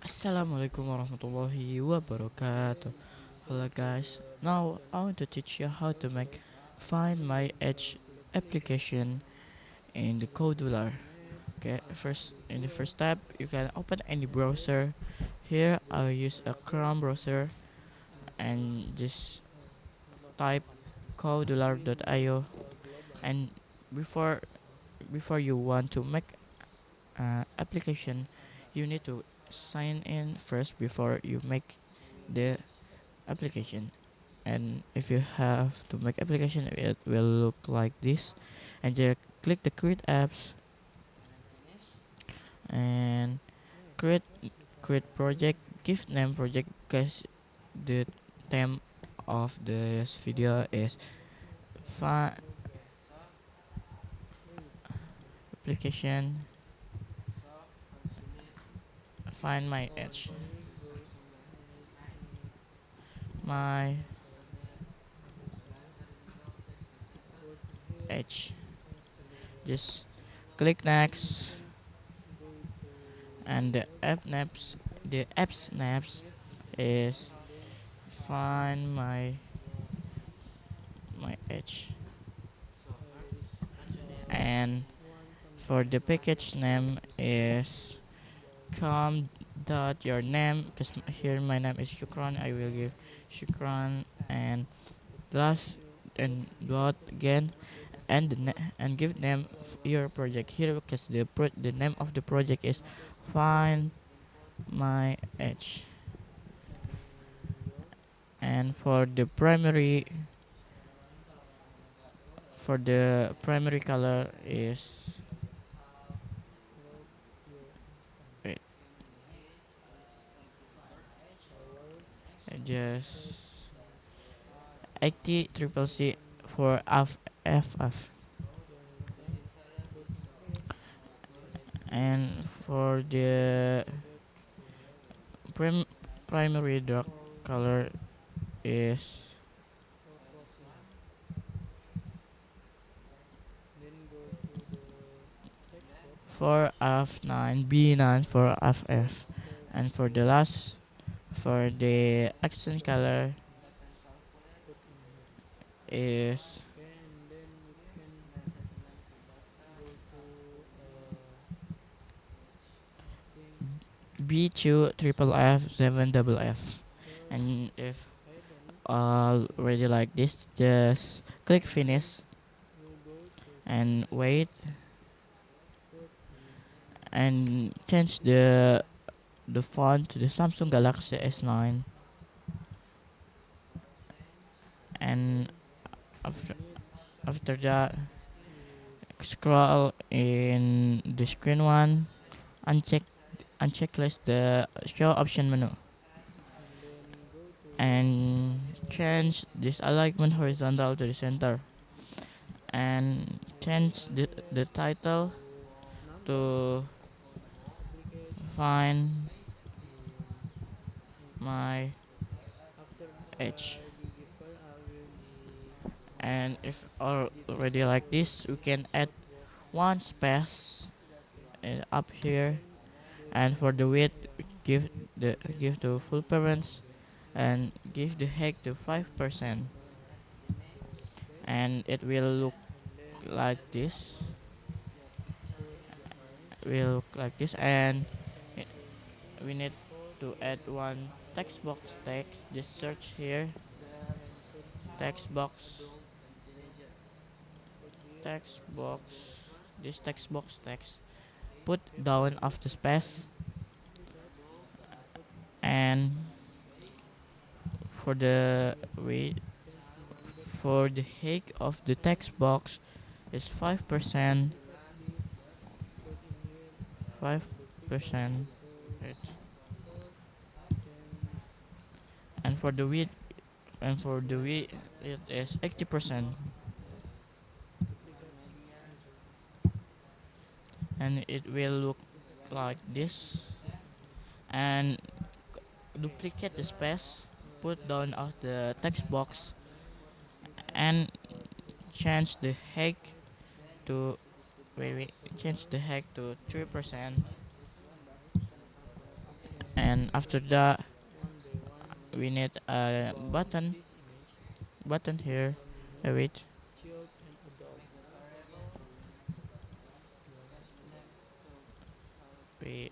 Assalamualaikum warahmatullahi wabarakatuh. Hello guys, now I want to teach you how to make Find My Edge application in the Codeler. Okay, first in the first step, you can open any browser. Here I use a Chrome browser and just type codeler.io. And before before you want to make application, you need to sign in first before you make the application. And if you have to make application, it will look like this. And just click the create apps and create create project. Give name project because the theme of this video is fi- application find my my edge. Just click next, and the app snaps is find my edge. And for the package name is com dot your name, because here my name is Shukran. I will give Shukran and plus and dot again, and and give name your project here, because the name of the project is find my edge. And for the primary color is, wait, just 80 triple C for FF. And for the prim- primary dark color is 4F9 B9 for FF. And for the last, for the accent color is B2 triple F 7 double F. And if already like this, just click finish and wait, and change the font to the Samsung Galaxy S9. And after after that, scroll in the screen one, uncheck unchecklist the show option menu, and change this alignment horizontal to the center, and change the title to find my edge. And if already like this, we can add one space up here. And for the width, give to full parents, and give the height to 5%, and it will look like this. And i- we need to add one text box text. Just search here, text box, text box, this text box text, put down of the space. And for the weight, for the height of the text box is 5%, 5%. And for the width, it is 80%. And it will look like this. And duplicate the space, put down of the text box, and change the height to change the height to 3%. And after that, we need a button here. Wait. We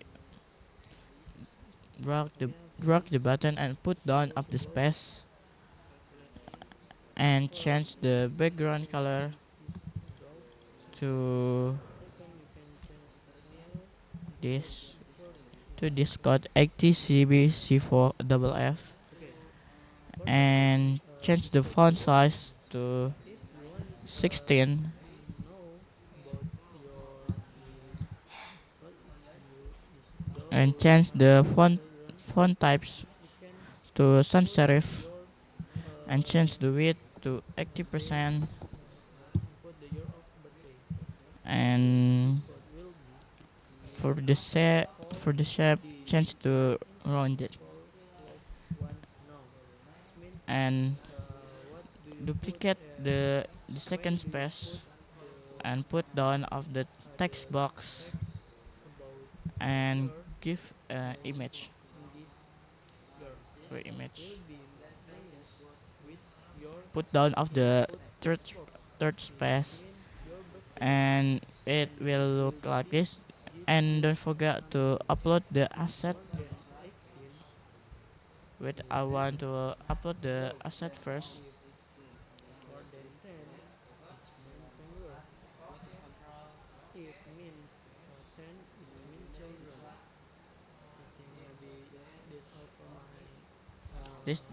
drag the button and put down of the space and change the background color to this this code 80CBC4FF and change the font size to 16 and change the font types to sans serif and change the width to 80% and for the shape change to rounded and duplicate the second space and put down of the text box and give image for image put down of the third third space and it will look like this and don't forget to upload the asset. Wait, I want to upload the asset first.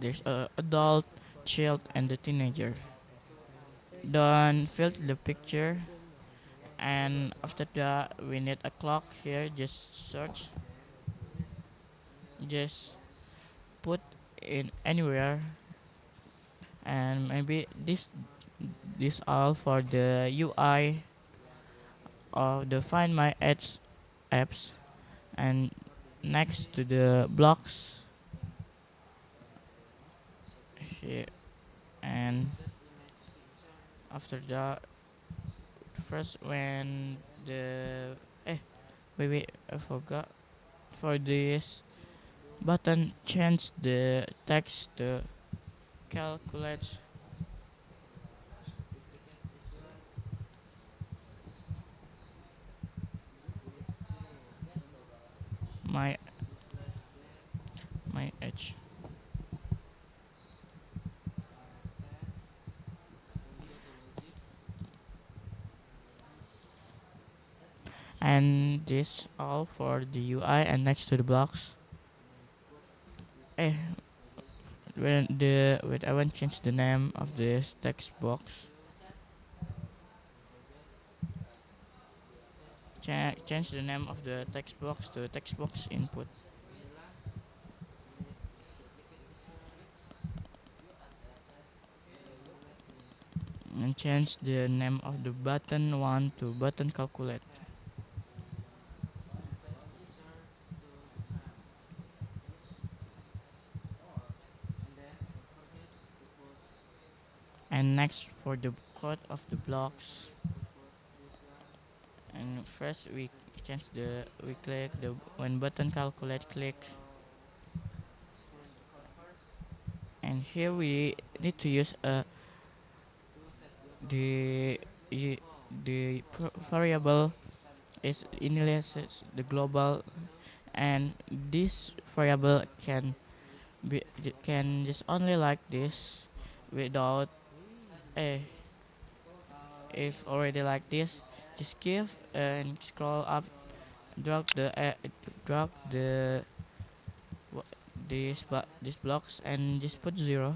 There's a adult, child, and the teenager. Don't fill the picture, and after that we need a clock here. Just search, just put in anywhere, and maybe this all for the UI of the Find My Edge apps, and next to the blocks here, and after that first when the wait I forgot for this button change the text to calculate my edge and this all for the UI and next to the blocks eh when the wait I want to change the name of this text box. Change the name of the text box to text box input and change the name of the button 1 to button calculate and next for the code of the blocks and first we click the when button calculate click and here we need to use the y- the variable is initializes the global and this variable can just only like this without a if already like this just give and scroll up drag the these blocks and just put 0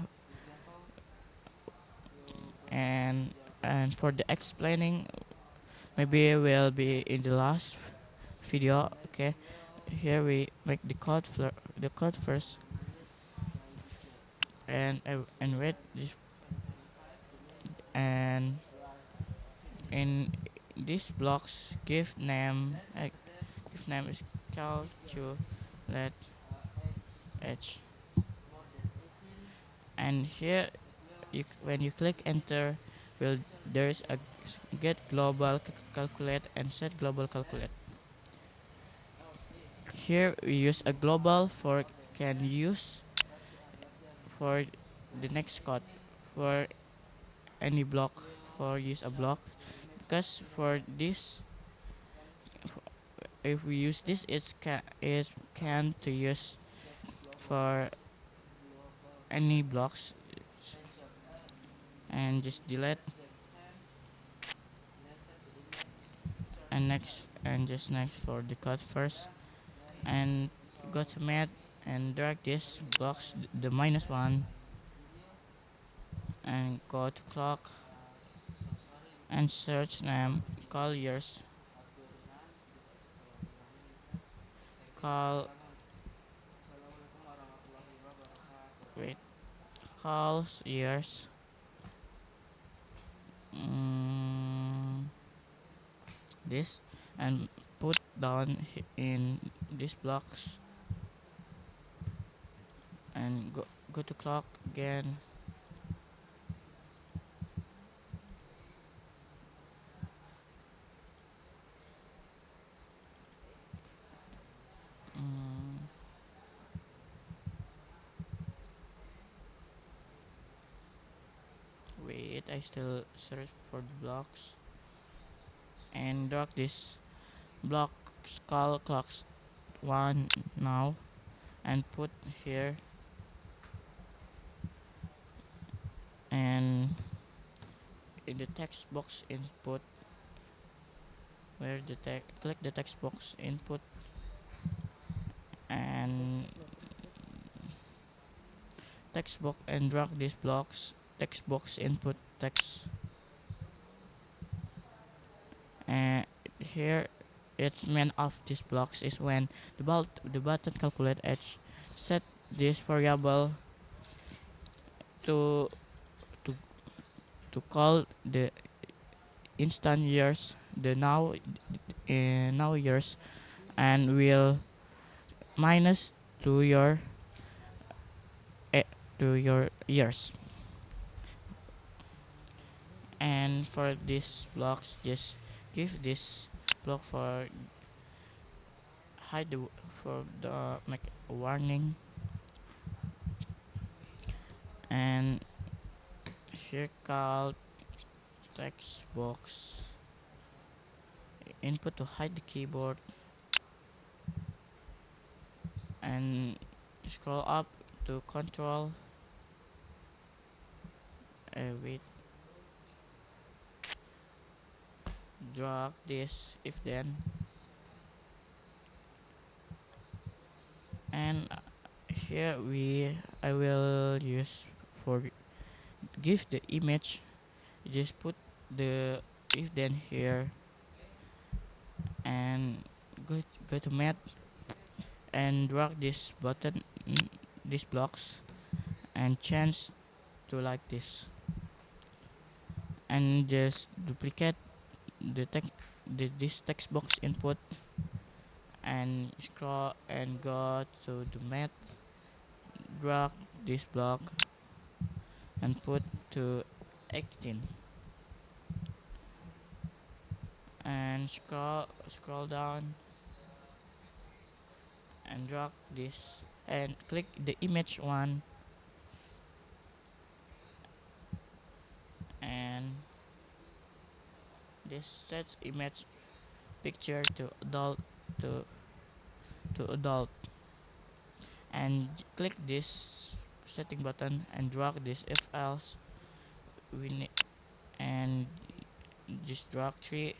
and for the explaining maybe will be in the last video. Okay, here we make the code first and wait this and in these blocks give name is calculate edge and here when you click enter will there's a get global calculate and set global calculate here we use a global for can use for the next code for any block for use a block, because for this if we use this it can to use for any blocks, and just delete, and next, and just next for the code first, and go to math and drag this blocks the -1, and go to clock and search name, call years, call wait calls years, mm, this, and put down in these blocks, and go to clock again, mm, wait, I still search for the blocks, and drag this block call clocks 1 now, and put here, and in the text box input, where the click the text box input, and text box, and drag these blocks text box input text, and here it's meant of these blocks is when the button calculate edge, set this variable to to to call the instant years, the now years, and will minus to your eh, to your years. And for these blocks, just give this block for hide the for the make a warning, and here called text box input to hide the keyboard, and scroll up to control, wait, drag this if then, and here I will use for give the image, just put the if then here, and go to math and drag this button, these blocks, and change to like this, and just duplicate the this text box input, and scroll and go to the math, drag this block and put to 18, and scroll down and drag this, and click the image one, and this sets image picture to adult, to adult, and click this setting button and drag this if else, we need, and just drag 3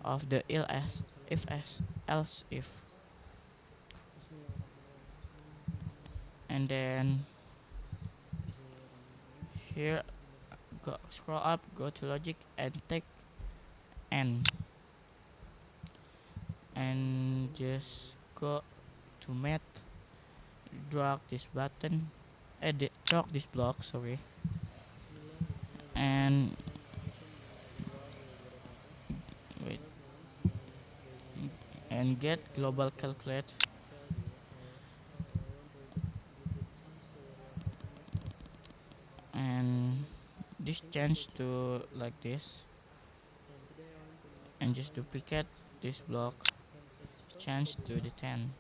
of the else if, and then here scroll up, go to logic and take n, and just go to math, drag this button, drag this block, sorry, and wait, and get global calculate, and this change to like this, and just duplicate this block, change to the 10,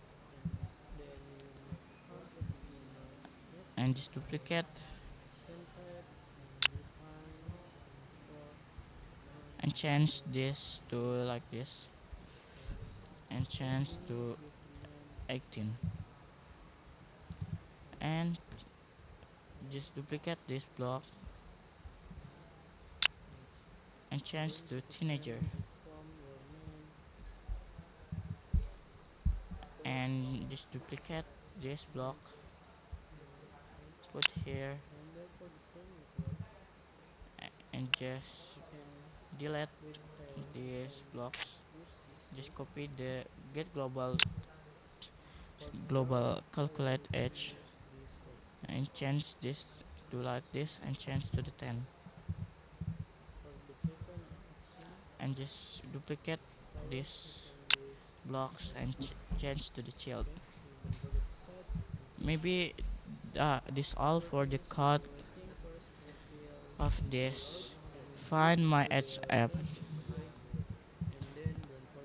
and just duplicate and change this to like this and change to 18 and just duplicate this block and change to teenager and just duplicate this block, put here and just delete these blocks, just copy the get global calculate edge and change this to like this and change to the 10 and just duplicate these blocks and change to the child. Maybe this all for the code of this find my edge app.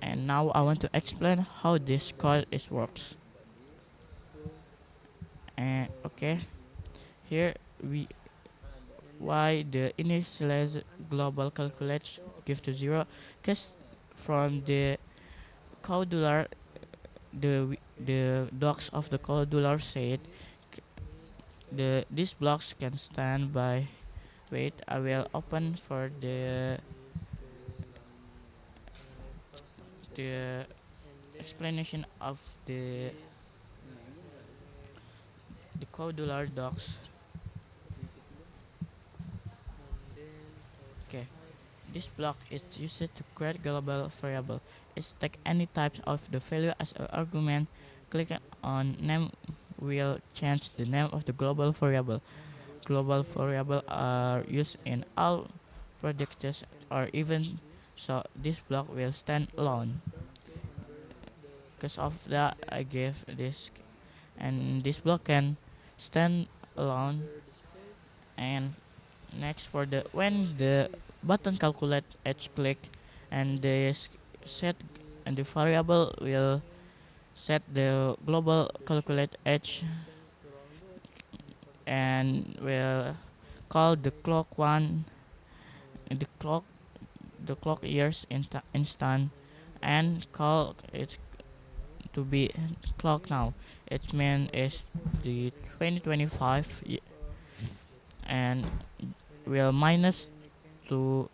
And now I want to explain how this code is works. And okay, here we why the initialize global calculate give to 0 because from the codular the docs of the codular said the these blocks can stand by. Wait, I will open for the explanation of the codular docs. Okay, this block is used to create global variable. It's take any type of the value as an argument. Clicking on name will change the name of the global variable. Global variable are used in all projects or even so this block will stand alone. Because of that I gave this and this block can stand alone. And next for the when the button calculate edge click and the set and the variable will set the global calculate edge and will call the clock one the clock years instant and call it to be clock now. It means it's the 2025 and will minus to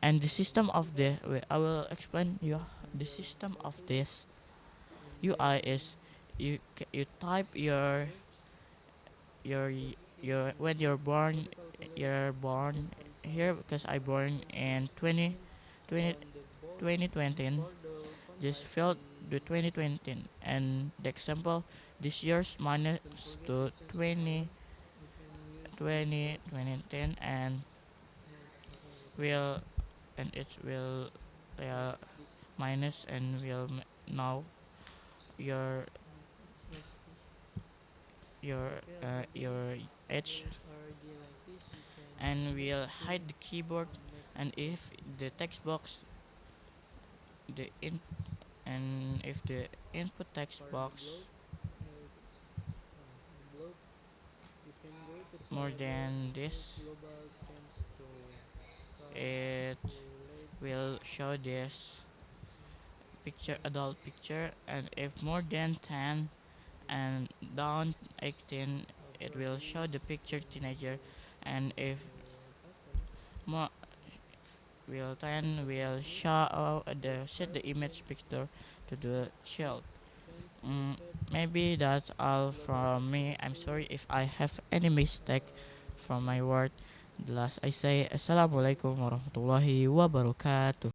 and the system of the I will explain you the system of this UI is you type your your when you're born here because I born in 2020 just fill the 2020 and the example this year's minus to 2010 and will and it will uh, minus and will now your your edge and will hide the keyboard and if the text box the in and if the input text box more than this it will show this picture adult picture and if more than 10 and down 18 it will show the picture teenager and if more will 10 will show the set the image picture to the child. Mm, maybe that's all from me. I'm sorry if I have any mistake from my word. The last I say assalamualaikum warahmatullahi wabarakatuh.